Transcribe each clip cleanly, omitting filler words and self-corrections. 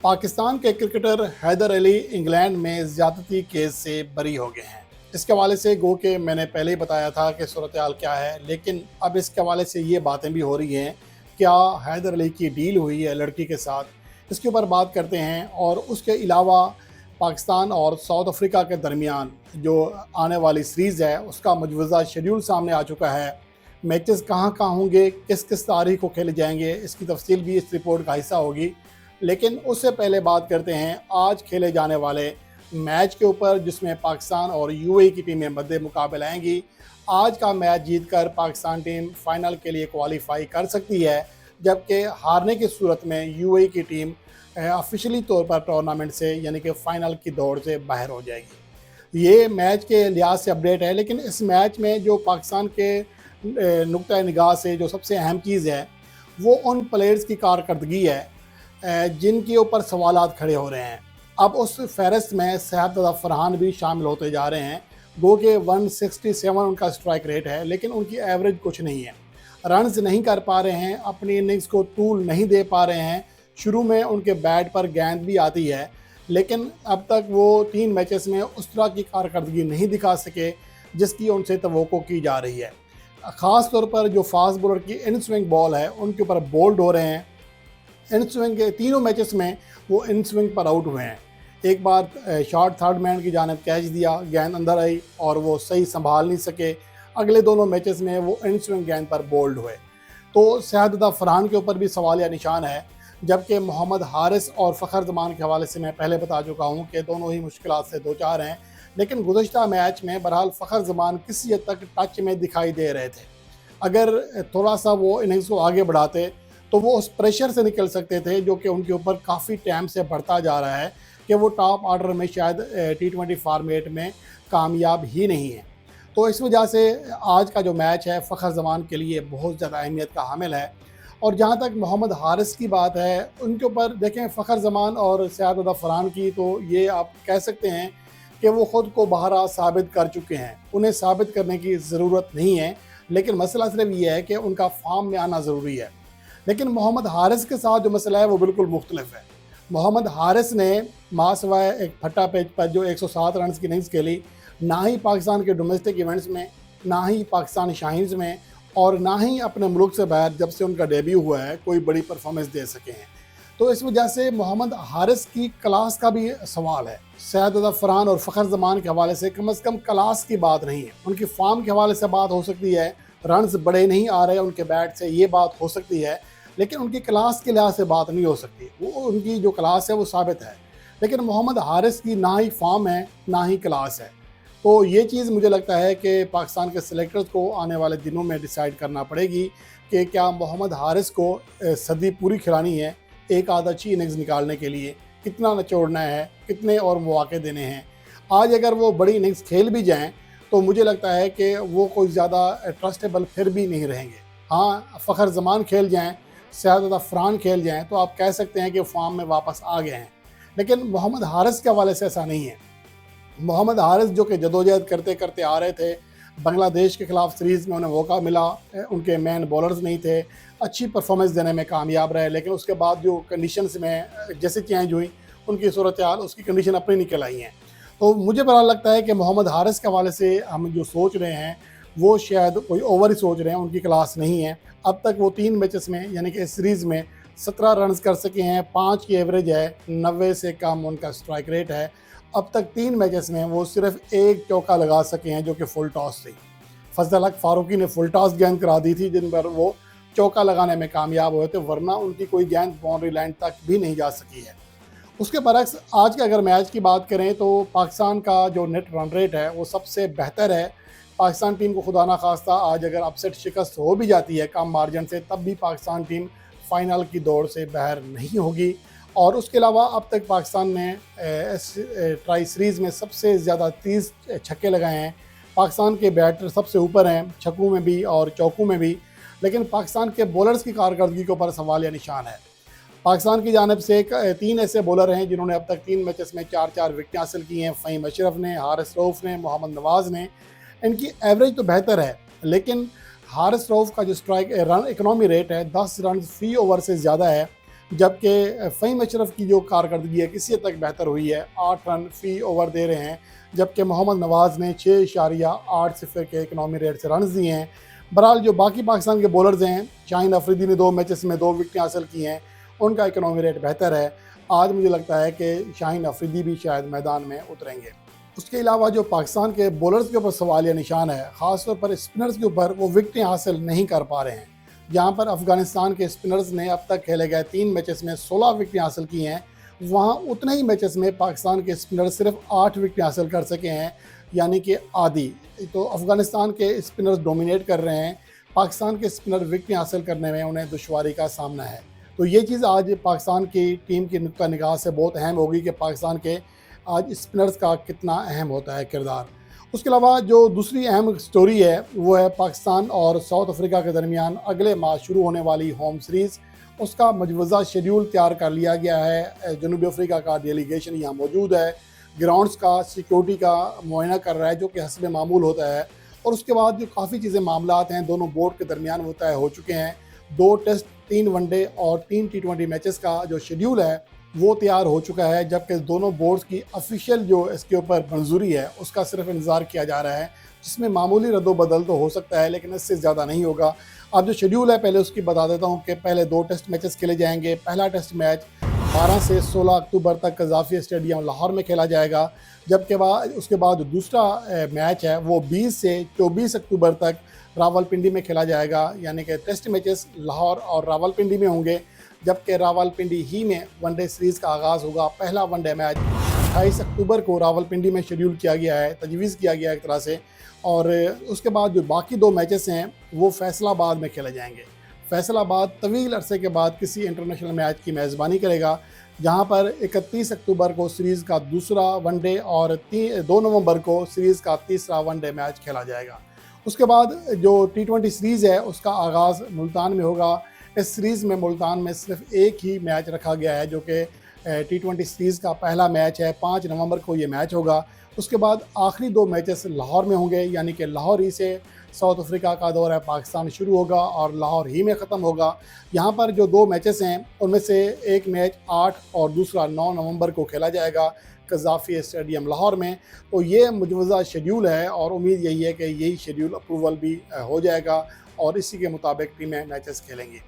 पाकिस्तान के cricketer Haider Ali England में ज़्यादती case से बरी हो गए हैं। इसके हवाले से गो के मैंने पहले ही बताया था कि सूरत हाल क्या है, लेकिन अब इसके हवाले से ये बातें भी हो रही हैं। क्या हैदर अली की डील हुई है लड़की के साथ, इसके ऊपर बात करते हैं। और उसके अलावा पाकिस्तान और साउथ अफ्रीका के दरमियान जो आने वाली सीरीज़ है उसका मजवज़ा शेड्यूल सामने आ चुका है। मैचेस कहाँ कहाँ होंगे, किस किस तारीख को खेले जाएंगे, इसकी तफसील भी इस रिपोर्ट का हिस्सा होगी। लेकिन उससे पहले बात करते हैं आज खेले जाने वाले मैच के ऊपर, जिसमें पाकिस्तान और यूएई की टीमें मद्दे मुकाबले आएंगी। आज का मैच जीतकर पाकिस्तान टीम फाइनल के लिए क्वालिफाई कर सकती है, जबकि हारने की सूरत में यूएई की टीम ऑफिशियली तौर पर टूर्नामेंट से यानी कि फ़ाइनल की दौड़ से बाहर हो जाएगी। ये मैच के लिहाज से अपडेट है, लेकिन इस मैच में जो पाकिस्तान के नुक्ता निगाह से जो सबसे अहम चीज़ है वो उन प्लेयर्स की कारकर्दगी है जिनके ऊपर सवालात खड़े हो रहे हैं। अब उस फहरिस्त में शहजादा फरहान भी शामिल होते जा रहे हैं। गो के 167 उनका स्ट्राइक रेट है, लेकिन उनकी एवरेज कुछ नहीं है। रन्स नहीं कर पा रहे हैं, अपनी इनिंग्स को तूल नहीं दे पा रहे हैं। शुरू में उनके बैट पर गेंद भी आती है, लेकिन अब तक वो 3 मैचेस में उस तरह की कारकर्दगी नहीं दिखा सके जिसकी उनसे तवक्को की जा रही है। ख़ास तौर पर जो फास्ट बॉलर की इन स्विंग बॉल है उनके ऊपर बोल्ड हो रहे हैं। इन स्विंग के तीनों मैचेस में वो इन स्विंग पर आउट हुए हैं। एक बार शॉट थर्ड मैन की जानिब कैच दिया, गेंद अंदर आई और वो सही संभाल नहीं सके। अगले दोनों मैचेस में वो इन स्विंग गेंद पर बोल्ड हुए। तो शहजादा फरहान के ऊपर भी सवालिया निशान है, जबकि मोहम्मद हारिस और फ़खर जमान के हवाले से मैं पहले बता चुका हूँ कि दोनों ही मुश्किलात से दो चार हैं। लेकिन गुज़श्ता मैच में बहरहाल फ़खर जमान किसी हद तक टच में दिखाई दे रहे थे। अगर थोड़ा सा वो इनिंग्स को आगे बढ़ाते तो वो उस प्रेशर से निकल सकते थे जो कि उनके ऊपर काफ़ी टाइम से बढ़ता जा रहा है कि वो टॉप ऑर्डर में शायद T20 फॉर्मेट में कामयाब ही नहीं है। तो इस वजह से आज का जो मैच है फ़खर जमान के लिए बहुत ज़्यादा अहमियत का हामिल है। और जहाँ तक मोहम्मद हारिस की बात है, उनके ऊपर देखें फ़खर जमान और शहजादा फरहान की, तो ये आप कह सकते हैं कि वो ख़ुद को बहरा साबित कर चुके हैं। उन्हें साबित करने की ज़रूरत नहीं है, लेकिन मसला सिर्फ ये है कि उनका फॉर्म में आना ज़रूरी है। लेकिन मोहम्मद हारिस के साथ जो मसला है वो बिल्कुल मुख्तलिफ है। मोहम्मद हारिस ने मासवाए एक फट्टा पेज पर जो 107 रन की इनिंग्स खेली, ना ही पाकिस्तान के डोमेस्टिक इवेंट्स में, ना ही पाकिस्तान शाहीन्स में, और ना ही अपने मुल्क से बाहर जब से उनका डेब्यू हुआ है कोई बड़ी परफॉर्मेंस दे सके हैं। तो इस वजह से मोहम्मद हारिस की क्लास का भी सवाल है। शहजादा फरहान और फ़खर जमान के हवाले से कम क्लास की बात नहीं है, उनकी फॉर्म के हवाले से बात हो सकती है। रन्स बड़े नहीं आ रहे उनके बैट से, ये बात हो सकती है, लेकिन उनकी क्लास के लिहाज से बात नहीं हो सकती। वो उनकी जो क्लास है वो साबित है, लेकिन मोहम्मद हारिस की ना ही फॉर्म है ना ही क्लास है। तो ये चीज़ मुझे लगता है कि पाकिस्तान के सिलेक्टर्स को आने वाले दिनों में डिसाइड करना पड़ेगी कि क्या मोहम्मद हारिस को सदी पूरी खिलानी है एक आध अच्छी इनिंग्स निकालने के लिए, कितना निचोड़ना है, कितने और मौके देने हैं। आज अगर वो बड़ी इनिंग्स खेल भी जाएँ तो मुझे लगता है कि वो कोई ज़्यादा ट्रस्टेबल फिर भी नहीं रहेंगे। हाँ, फ़खर जमान खेल जाएँ, शहजादा फरहान खेल जाएँ तो आप कह सकते हैं कि फॉर्म में वापस आ गए हैं, लेकिन मोहम्मद हारिस के हवाले से ऐसा नहीं है। मोहम्मद हारिस जो कि जदोजहद करते करते आ रहे थे, बांग्लादेश के ख़िलाफ़ सीरीज़ में उन्हें मौका मिला, उनके मेन बॉलर्स नहीं थे, अच्छी परफॉर्मेंस देने में कामयाब रहे, लेकिन उसके बाद जो कंडीशंस में जैसे चेंज हुई उनकी सूरत हाल, उसकी कंडीशन अपनी निकल आई हैं। तो मुझे बड़ा लगता है कि मोहम्मद हारिस के हवाले से हम जो सोच रहे हैं वो शायद कोई ओवर ही सोच रहे हैं, उनकी क्लास नहीं है। अब तक वो 3 मैचेस में यानी कि इस सीरीज़ में 17 रन कर सके हैं, 5 की एवरेज है, 90 से कम उनका स्ट्राइक रेट है। अब तक 3 मैचेस में वो सिर्फ एक चौका लगा सके हैं जो कि फुल टॉस थी। फजल हक फारूकी ने फुल टॉस गेंद करा दी थी जिन पर वो चौका लगाने में कामयाब हुए थे, वरना उनकी कोई गेंद बाउंड्री लाइन तक भी नहीं जा सकी है। उसके बरक्स आज के अगर मैच की बात करें तो पाकिस्तान का जो नेट रन रेट है वो सबसे बेहतर है। पाकिस्तान टीम को खुदा ना खास्ता आज अगर अपसेट शिकस्त हो भी जाती है कम मार्जिन से, तब भी पाकिस्तान टीम फ़ाइनल की दौड़ से बाहर नहीं होगी। और उसके अलावा अब तक पाकिस्तान ने इस ट्राई सीरीज़ में सबसे ज़्यादा 30 छक्के लगाए हैं। पाकिस्तान के बैटर सबसे ऊपर हैं छक्कों में भी और चौकों में भी, लेकिन पाकिस्तान के बॉलर्स की कारकर्दगी के ऊपर सवालिया निशान है। पाकिस्तान की जानिब से 3 ऐसे बॉलर हैं जिन्होंने अब तक 3 मैचेस में 4-4 विकेट हासिल की हैं। फ़हीम अशरफ ने, हारिस रऊफ़ ने, मोहम्मद नवाज़ ने। इनकी एवरेज तो बेहतर है, लेकिन हारिस रऊफ़ का जो स्ट्राइक रन इकनॉमी रेट है 10 रन फ़ी ओवर से ज़्यादा है, जबकि फ़हीम अशरफ की जो कारकर्दगी है किसी हद तक बेहतर हुई है, 8 रन फ़ी ओवर दे रहे हैं, जबकि मोहम्मद नवाज़ ने 6.8 के इकनॉमी रेट से रन दिए हैं। बहरहाल जो बाकी पाकिस्तान के बॉलर्स हैं, शाहीन अफरीदी ने 2 मैचेस में 2 विकेटें हासिल की हैं, उनका इकनॉमी रेट बेहतर है। आज मुझे लगता है कि शाहीन अफरीदी भी शायद मैदान में उतरेंगे। उसके अलावा जो पाकिस्तान के बॉलर्स के ऊपर सवाल या निशान है, ख़ासतौर पर स्पिनर्स के ऊपर, वो विकेटें हासिल नहीं कर पा रहे हैं। जहाँ पर अफ़गानिस्तान के स्पिनर्स ने अब तक खेले गए 3 मैचेस में 16 विकेटें हासिल की हैं, वहाँ उतने ही मैचेस में पाकिस्तान के स्पिनर्स सिर्फ 8 विकेटें हासिल कर सके हैं, यानी कि आधी। तो अफ़गानिस्तान के स्पिनर्स डोमिनेट कर रहे हैं, पाकिस्तान के स्पिनर विकेटें हासिल करने में उन्हें दुश्वारी का सामना है। तो ये चीज़ आज पाकिस्तान की टीम की नुक्ता निगाह से बहुत अहम होगी कि पाकिस्तान के आज स्पिनर्स का कितना अहम होता है किरदार। उसके अलावा जो दूसरी अहम स्टोरी है वो है पाकिस्तान और साउथ अफ्रीका के दरमियान अगले माह शुरू होने वाली होम सीरीज़। उसका मजवज़ा शेड्यूल तैयार कर लिया गया है। जनूबी अफ्रीका का डेलीगेशन यहाँ मौजूद है, ग्राउंड्स का सिक्योरिटी का मुआयना कर रहा है, जो कि हस्ब मामूल होता है। और उसके बाद जो काफ़ी चीज़ें मामलात हैं दोनों बोर्ड के दरमियान वो तय हो चुके हैं। 2 टेस्ट, 3 वनडे और 3 T20 मैचेस का जो शेड्यूल है वो तैयार हो चुका है, जबकि दोनों बोर्ड्स की ऑफिशियल जो इसके ऊपर मंजूरी है उसका सिर्फ इंतज़ार किया जा रहा है, जिसमें मामूली रद्द-बदल तो हो सकता है लेकिन इससे ज़्यादा नहीं होगा। अब जो शेड्यूल है पहले उसकी बता देता हूँ कि पहले 2 टेस्ट मैचेस खेले जाएंगे। पहला टेस्ट मैच 12 से 16 अक्टूबर तक कज़ाफ़ी स्टेडियम लाहौर में खेला जाएगा, जबकि उसके बाद दूसरा मैच है वो 20 से 24 अक्टूबर तक रावलपिंडी में खेला जाएगा, यानी कि टेस्ट मैचेस लाहौर और रावलपिंडी में होंगे, जबकि रावलपिंडी ही में वनडे सीरीज़ का आगाज़ होगा। पहला वनडे मैच 28 अक्टूबर को रावलपिंडी में शेड्यूल किया गया है, तजवीज़ किया गया है एक तरह से। और उसके बाद जो बाकी 2 मैचेस हैं वो फैसलाबाद में खेले जाएंगे। फैसलाबाद तवील अरसे के बाद किसी इंटरनेशनल मैच की मेज़बानी करेगा, जहां पर 31 अक्टूबर को सीरीज़ का दूसरा वनडे और 2 नवंबर को सीरीज़ का तीसरा वनडे मैच खेला जाएगा। उसके बाद जो T20 सीरीज़ है उसका आगाज़ मुल्तान में होगा। इस सीरीज़ में मुल्तान में सिर्फ एक ही मैच रखा गया है, जो कि T20 सीरीज़ का पहला मैच है। 5 नवंबर को ये मैच होगा। उसके बाद आखिरी 2 मैचेस लाहौर में होंगे, यानी कि लाहौर ही से साउथ अफ्रीका का दौरा पाकिस्तान शुरू होगा और लाहौर ही में ख़त्म होगा। यहाँ पर जो 2 मैचेस हैं उनमें से एक मैच 8 और दूसरा 9 नवंबर को खेला जाएगा कज़ाफ़ी स्टेडियम लाहौर में। तो ये मुजवज़ा शेड्यूल है और उम्मीद यही है कि यही शेड्यूल अप्रूवल भी हो जाएगा और इसी के मुताबिक टीमें मैचेस खेलेंगी।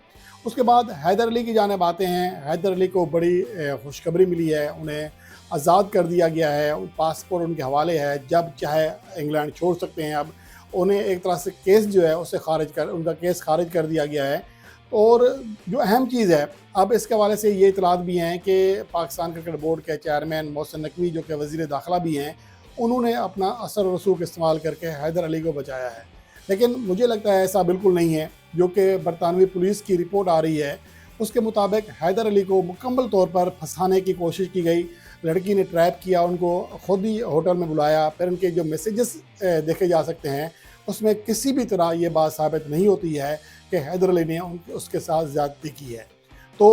उसके बाद हैदर अली की जानिब आते हैं। हैदर अली को बड़ी खुशखबरी मिली है, उन्हें आज़ाद कर दिया गया है, पासपोर्ट उनके हवाले है, जब चाहे इंग्लैंड छोड़ सकते हैं। अब उन्हें एक तरह से केस जो है उसे उनका केस खारिज कर दिया गया है। और जो अहम चीज़ है, अब इसके हवाले से ये इतलात भी हैं कि पाकिस्तान क्रिकेट बोर्ड के चेयरमैन मोहसिन नकवी, जो कि वज़ीर दाखिला भी हैं, उन्होंने अपना असर और रसूख इस्तेमाल करके हैदर अली को बचाया है। लेकिन मुझे लगता है ऐसा बिल्कुल नहीं है। जो कि बरतानवी पुलिस की रिपोर्ट आ रही है उसके मुताबिक हैदर अली को मुकम्मल तौर पर फंसाने की कोशिश की गई। लड़की ने ट्रैप किया, उनको खुद ही होटल में बुलाया, फिर उनके जो मैसेजेस देखे जा सकते हैं उसमें किसी भी तरह ये बात साबित नहीं होती है कि हैदर अली ने उसके साथ ज़्यादती की है। तो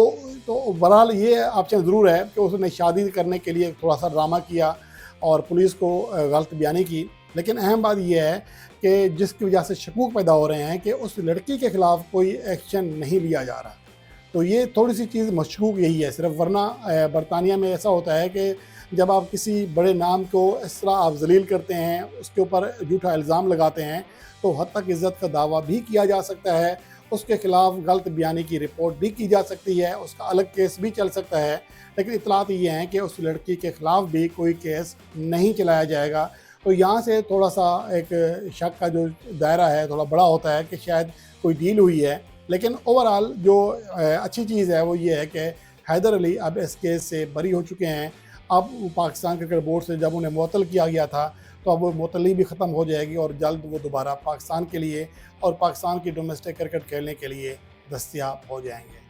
बहरहाल ये ऑप्शन ज़रूर है कि उसने शादी करने के लिए थोड़ा सा ड्रामा किया और पुलिस को गलत बयानी की। लेकिन अहम बात यह है कि जिसकी वजह से शकूक पैदा हो रहे हैं कि उस लड़की के ख़िलाफ़ कोई एक्शन नहीं लिया जा रहा। तो ये थोड़ी सी चीज़ मशकूक यही है सिर्फ, वरना बरतानिया में ऐसा होता है कि जब आप किसी बड़े नाम को इस तरह आप जलील करते हैं, उसके ऊपर झूठा इल्ज़ाम लगाते हैं, तो हद तक इज़्ज़त का दावा भी किया जा सकता है, उसके ख़िलाफ़ गलत बयानी की रिपोर्ट भी की जा सकती है, उसका अलग केस भी चल सकता है। लेकिन इतलात ये हैं कि उस लड़की के ख़िलाफ़ भी कोई केस नहीं चलाया जाएगा। तो यहाँ से थोड़ा सा एक शक का जो दायरा है थोड़ा बड़ा होता है कि शायद कोई डील हुई है। लेकिन ओवरऑल जो अच्छी चीज़ है वो ये है कि हैदर अली अब इस केस से बरी हो चुके हैं। अब पाकिस्तान क्रिकेट बोर्ड से जब उन्हें मुअत्तल किया गया था तो अब वो मुअत्तली भी ख़त्म हो जाएगी और जल्द वो दोबारा पाकिस्तान के लिए और पाकिस्तान की डोमेस्टिक क्रिकेट खेलने के लिए दस्तयाब हो जाएंगे।